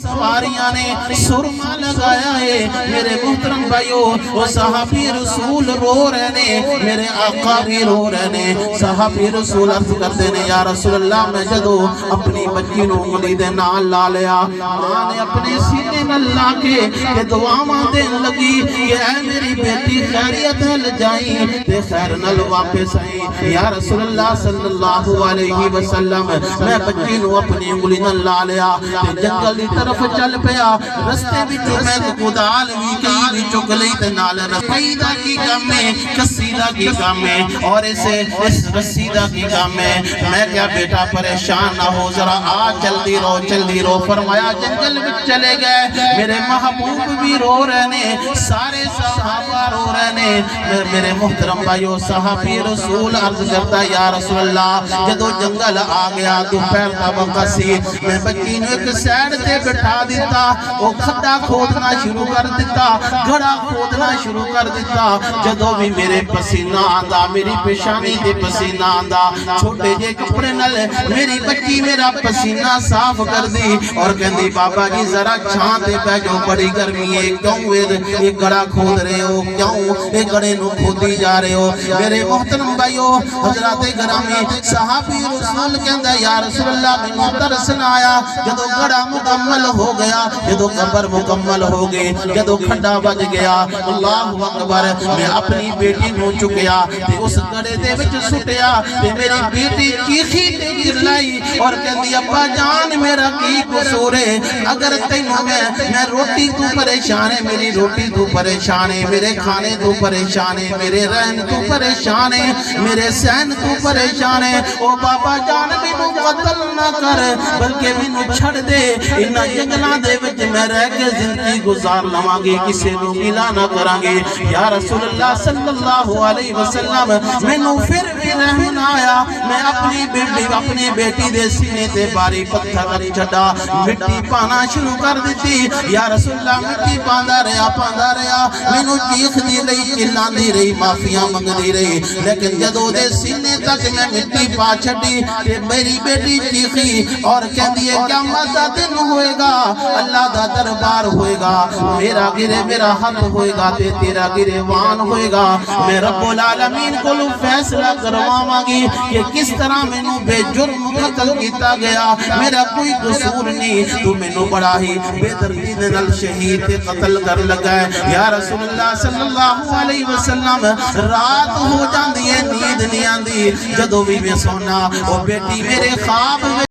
سواریاں نے سرما لگایا ہے میرے محترم بھائیو، وہ صحابی رسول رو رہے نے، میرے آقا بھی رو رہے نے۔ صحابی رسول عرض کرتے نے یا رسول اللہ میں جدو اپنی بچی نو انگلی دے نال لا لیا، ماں نے اپنے سینے نال لا کے دعاواں دین لگی کہ اے میری بیٹی خیریت نال جائیں تے خیر نال واپس آئیں۔ یا رسول اللہ صلی اللہ علیہ وسلم میں بچی نو اپنی انگلی نال لا لیا تے جنگل دی طرف چل پیا، رستے وچوں میں کودال وی کئی وی چک لئی تے نال رسی دا کی کام ہے، کسی دا کی کام ہے اور اس رسی دا کی کام ہے۔ میں کیا بیٹا پریشان نہ ہو، ذرا آ جلدی رو۔ فرمایا جنگل وچ چلے گئے، میرے محبوب بھی رو رہے نے، سارے صحابہ رو رہے نے۔ میرے محترم بھائیو، صحابی رسول عرض کرتا یا رسول اللہ جدو جنگل آ گیا دوپہر دا وقت سی، میں بچی نو ایک سائیڈ تے بٹھا دیتا، وہ کھڈا کھودنا شروع کر دیتا، گھڑا کھودنا شروع کر دیتا۔ جدو بھی میرے پسینہ آندا، میری پیشانی دے پسینہ آندا، چھوٹے جے کپڑے نال میری بچی میرا پسینہ صاف کر دی اور کہندی بابا جی ذرا چھان تے پہ جو بڑی گرمی ہے، کیوں یہ گھڑا کھود رہے ہو، کیوں یہ گھڑے نو کھودی جا رہے ہو؟ میرے محترم بھائیو حضرات گرامی، صحابی رسول کہندا یا رسول اللہ میں ترس نہ آیا، جدو گھڑا مکمل ہو گیا، جدو قبر مکمل ہو گئی، جدو کھڈا بج گیا، اللہ اکبر، میں اپنی بیٹی نو چکیا تے اس گھڑے دے وچ سٹیا تے میری بیٹی چیخی تے چلائی اور کہندی ابا جان میرا کی قصور ہے؟ اگر تینوں میں روٹی تو پریشان ہے، میری روٹی تو پریشان ہے، میرے کھانے تو پریشان ہے، میرے رہن تو پریشان ہے، میرے سہن تو پریشان ہے، او بابا جان مینوں قتل نہ کر بلکہ مینوں چھڑ دے، انہاں جنگلاں دے وچ میں رہ کے زندگی گزار لواں گی، کسے نوں ملا نہ کراں گے۔ یا رسول اللہ صلی اللہ علیہ وسلم مینوں پھر بھی رحم نہ آیا، میں اپنی بیٹی دے سینے تے باری پتھر رکھ چھڈا، مٹی پانا شروع کر دیتی۔ یا رسول اللہ مٹی پاندا رہیا، مینوں چیخ دی رہی، چلاندی رہی، معافیاں منگدی رہی، لیکن جدو دے سینے تک میں مٹی پا چھڈی تے میری بیٹی چیخی اور کہندی ہے قیامت دا دن ہوئے گا، اللہ دا دربار ہوئے گا، میرا گرے میرا حق ہوئے گا تے تیرا گرے وان ہوئے گا، میں رب العالمین کو فیصلہ کرواواں گی کہ کس طرح مینوں بے جرم قتل کیتا گیا، میرا کوئی قصور نہیں، تو مینوں بڑا ہی بے دردی دے نال شہید تے قتل کر لگا ہے۔ یا رسول اللہ صلی اللہ علیہ وسلم رات ہو جاندی ہے، نیند نہیں آندی، جدو بھی میں سونا وہ بیٹی میرے خواب